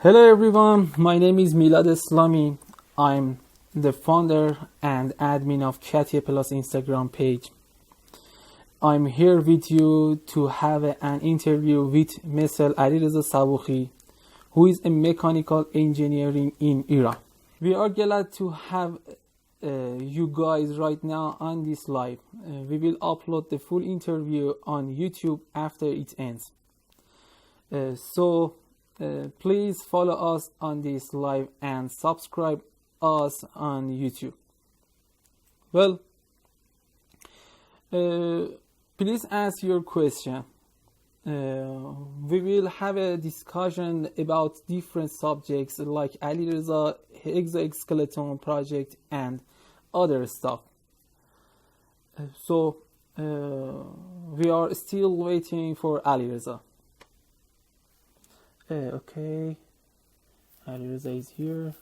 Hello everyone, my name is Milad Islami. I'm the founder and admin of Katia Plus Instagram page. I'm here with you to have an interview with Mr. Alireza Saboukhi, who is a mechanical engineer in Iran. We are glad to have you guys right now on this live. We will upload the full interview on YouTube after it ends. Please follow us on this live and subscribe us on YouTube. Well, please ask your question. We will have a discussion about different subjects like Alireza, exoskeleton project and other stuff. We are still waiting for Alireza. Okay, Alireza is here.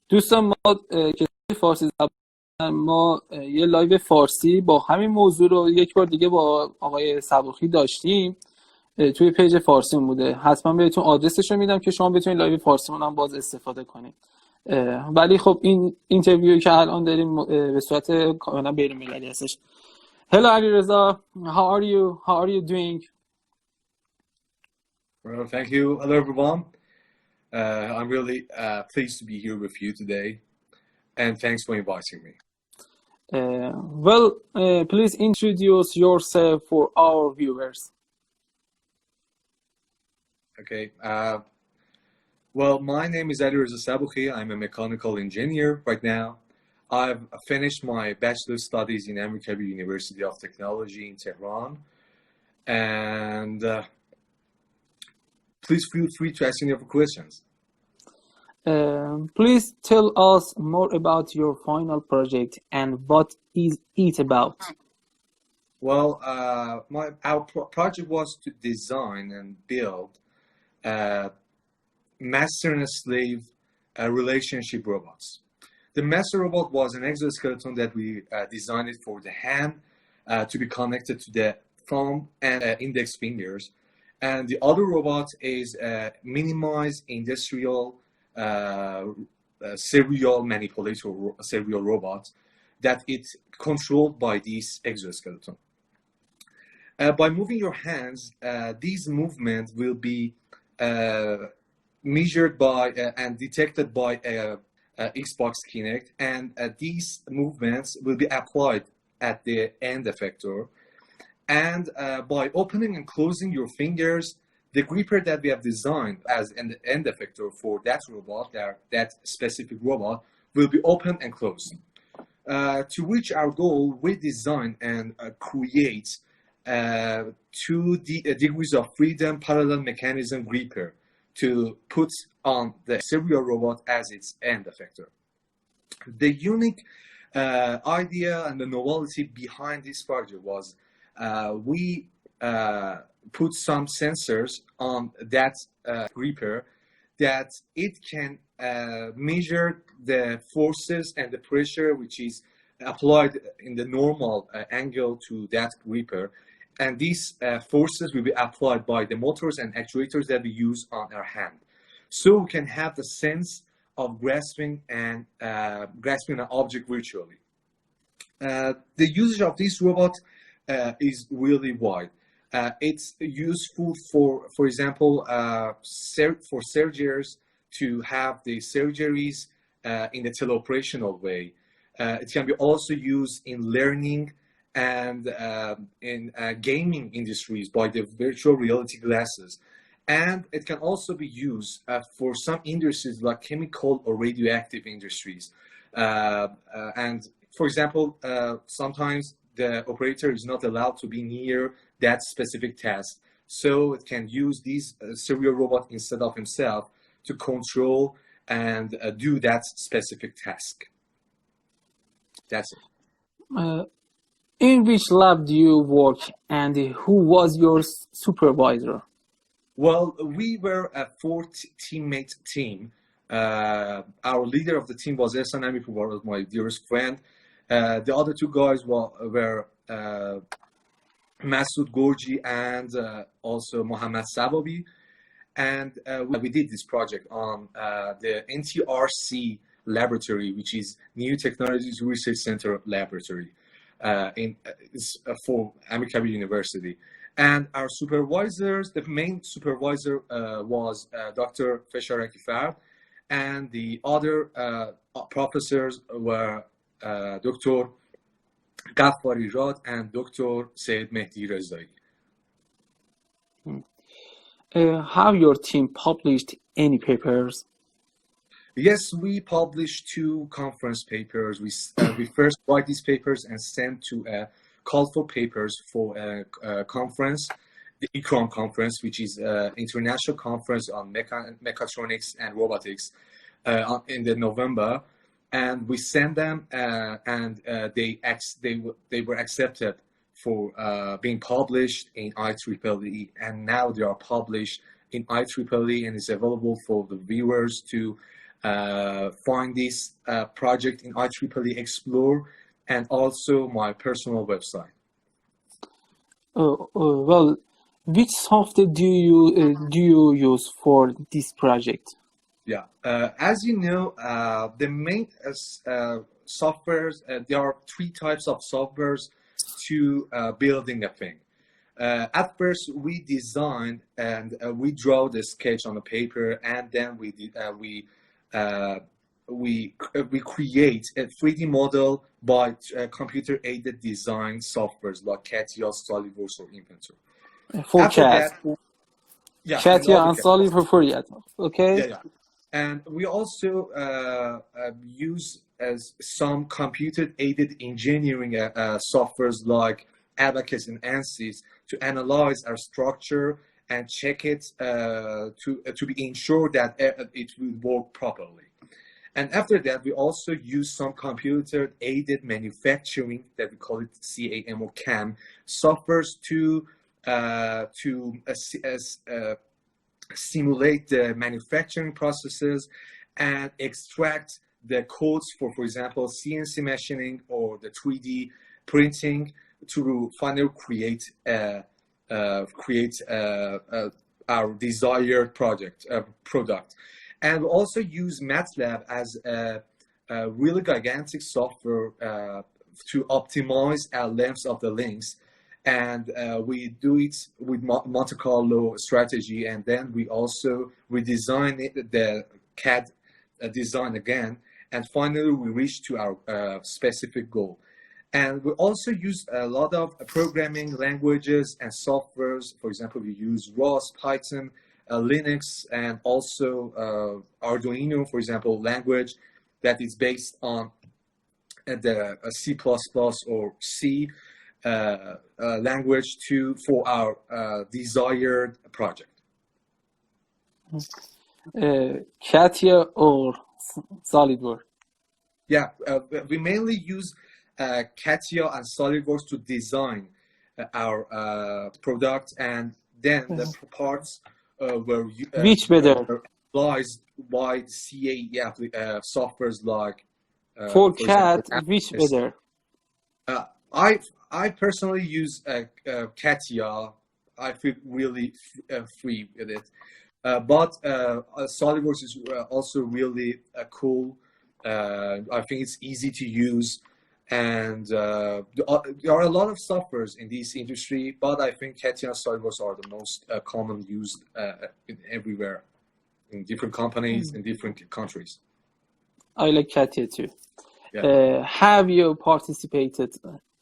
دوستان ما که فارسی زبان ما یه لایو فارسی با همین موضوع رو یک بار دیگه با آقای صبوخی داشتیم، توی پیج فارسی بوده. حتما بهتون آدرسش رو میدم که شما بتونید لایو فارسی هم باز استفاده کنید. ولی خب این اینترویویی که الان داریم به صورت کاملا بین‌المللی هستش. Hello Alireza, how are you doing? Well, thank you. Hello everyone. I'm really pleased to be here with you today, and thanks for inviting me. Please introduce yourself for our viewers. Okay. Well, my name is Alireza Saboukhi. I'm a mechanical engineer right now. I've finished my bachelor's studies in American University of Technology in Tehran, and please feel free to ask any of the questions. Please tell us more about your final project and what is it about? Well, our project was to design and build master and slave relationship robots. The master robot was an exoskeleton that we designed it for the hand to be connected to the thumb and index fingers. And the other robot is a minimized industrial serial manipulator, serial robot that it's controlled by this exoskeleton. By moving your hands, these movements will be measured by and detected by Xbox Kinect, and these movements will be applied at the end effector. And by opening and closing your fingers, the gripper that we have designed as an end effector for that robot, that specific robot, will be open and closed. To reach our goal, we design and create 2 degrees of freedom parallel mechanism gripper to put on the serial robot as its end effector. The unique idea and the novelty behind this project was we put some sensors on that gripper that it can measure the forces and the pressure which is applied in the normal angle to that gripper. And these forces will be applied by the motors and actuators that we use on our hand. So we can have the sense of grasping an object virtually. The usage of this robot is really wide. It's useful for example, for surgeons to have the surgeries in a teleoperational way. It can be also used in learning and in gaming industries by the virtual reality glasses. And it can also be used for some industries like chemical or radioactive industries. And for example, sometimes the operator is not allowed to be near that specific task. So it can use this serial robot instead of himself to control and do that specific task. That's it. In which lab do you work and who was your supervisor? Well, we were a 4-teammate team Our leader of the team was HEXON, who was my dearest friend. The other two guys were Masoud Gorji and also Mohammad Saboukhi. And we did this project on the NTRC laboratory, which is New Technologies Research Center Laboratory for American University. And our supervisors, the main supervisor was Dr. Fesharaki Fard, and the other professors were Dr. Ghaffari Rad and Dr. Said Mehdi Rezai. Have your team published any papers? Yes, we published 2 conference papers. We first write these papers and send to a call for papers for a conference, the ECROM conference, which is an international conference on mechatronics and robotics in the November. And we send them and they were accepted for being published in IEEE, and now they are published in IEEE and is available for the viewers to find this project in IEEE Explore and also my personal website. Well, which software do you use for this project? Yeah, as you know, the main softwares, there are 3 types of softwares to building a thing. At first, we designed and we draw the sketch on the paper, and then we create a 3D model by computer-aided design softwares like CATIA, SolidWorks, or Inventor. For CAD. Yeah, CATIA and SolidWorks for CAD. Okay. Yeah. And we also use some computer-aided engineering softwares like Abacus and ANSYS to analyze our structure and check it to be ensured that it will work properly. And after that, we also use some computer-aided manufacturing, that we call it CAM or CAM, softwares to simulate the manufacturing processes and extract the codes for example, CNC machining or the 3D printing to finally create our desired product. And we also use MATLAB as a really gigantic software to optimize our lengths of the links. And we do it with Monte Carlo strategy, and then we also redesign the CAD design again, and finally we reach to our specific goal. And we also use a lot of programming languages and softwares. For example, we use Rust, Python, Linux, and also Arduino, for example, language that is based on the C++ or C language for our desired project. CATIA or SolidWorks? Yeah, we mainly use CATIA and SolidWorks to design our product, and then the parts were which better utilized by CA softwares like for CAD, which better? I personally use CATIA. I feel really free with it. But SolidWorks is also really cool. I think it's easy to use. And there are a lot of softwares in this industry, but I think CATIA and SolidWorks are the most commonly used everywhere, in different companies, in different countries. I like CATIA too. Yeah. Have you participated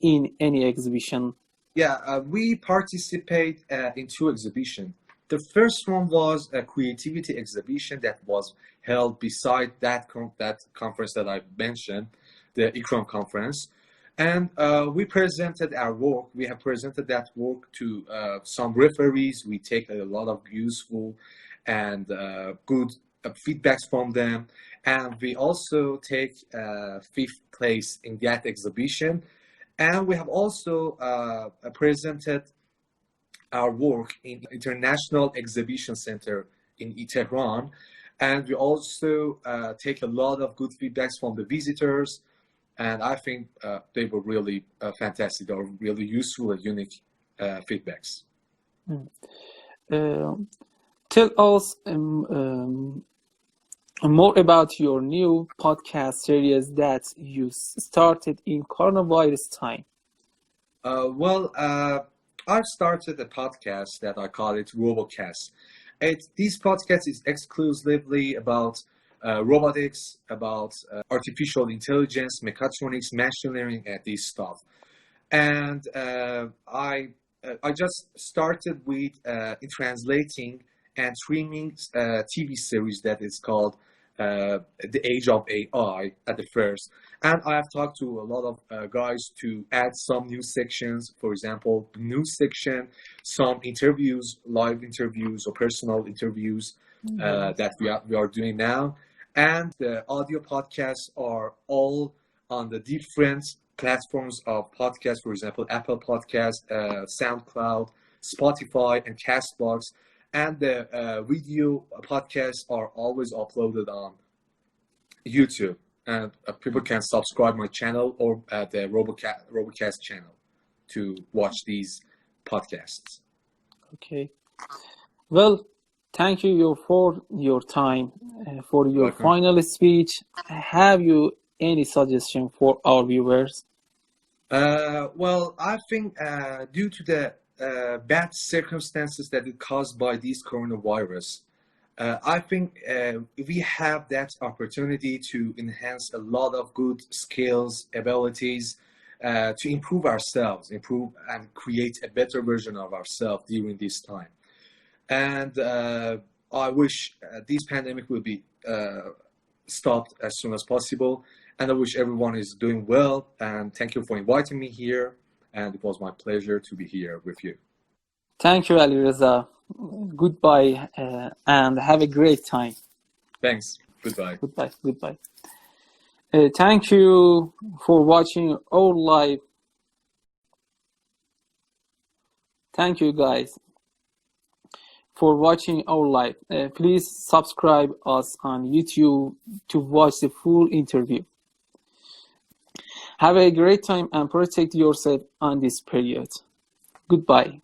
in any exhibition? Yeah, we participate in 2 exhibitions. The first one was a creativity exhibition that was held beside that conference that I mentioned, the ECROM conference. And we presented our work. We have presented that work to some referees. We take a lot of useful and good feedbacks from them. And we also take 5th place in that exhibition. And we have also presented our work in International Exhibition Center in Tehran. And we also take a lot of good feedbacks from the visitors. And I think they were really fantastic or really useful and unique feedbacks. Tell us more about your new podcast series that you started in coronavirus time. I've started a podcast that I call it RoboCast. This podcast is exclusively about robotics, about artificial intelligence, mechatronics, machine learning, and this stuff. And I just started with translating and streaming TV series that is called The Age of AI at the first. And I have talked to a lot of guys to add some new sections. For example, the news section, some interviews, live interviews or personal interviews that we are doing now. And the audio podcasts are all on the different platforms of podcasts. For example, Apple Podcast, SoundCloud, Spotify, and Castbox. And the video podcasts are always uploaded on YouTube. And people can subscribe my channel or the RoboCast channel to watch these podcasts. Okay. Well, thank you for your time. For your Welcome. final speech, have you any suggestion for our viewers? I think due to the bad circumstances that is caused by this coronavirus, I think we have that opportunity to enhance a lot of good skills, abilities, to improve ourselves, improve and create a better version of ourselves during this time. And I wish this pandemic will be stopped as soon as possible. And I wish everyone is doing well. And thank you for inviting me here. And it was my pleasure to be here with you. Thank you, Alireza. Goodbye, and have a great time. Thanks. Goodbye. Goodbye. Thank you for watching our live. Thank you, guys, for watching our live. Please subscribe us on YouTube to watch the full interview. Have a great time and protect yourself on this period. Goodbye.